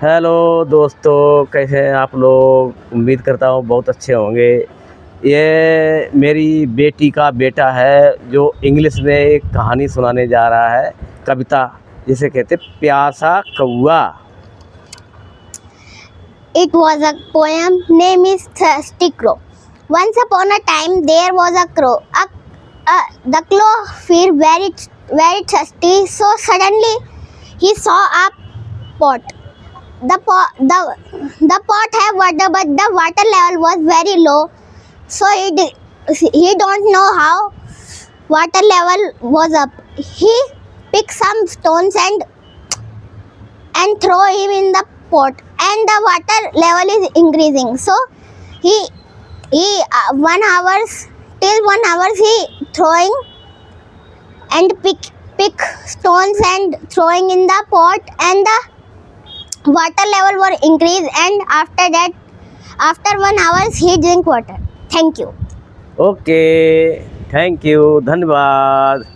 Hello दोस्तों, कैसे हैं आप लोग। उम्मीद करता हूँ बहुत अच्छे होंगे। ये मेरी बेटी का बेटा है जो इंग्लिश में एक कहानी सुनाने जा रहा है, कविता जिसे कहते प्यासा कौआ। It was a poem. Name is Thirsty Crow. Once upon a time, there was a crow. The crow felt very thirsty. So suddenly, he saw a pot. The pot had water, but the water level was very low. So he don't know how water level was up. He picked some stones and throw him in the pot, and the water level is increasing. So he 1 hours till 1 hours he throwing and pick stones and throwing in the pot, and the water level were increased, and after 1 hours he drink water. Thank you. Okay, thank you, धन्यवाद।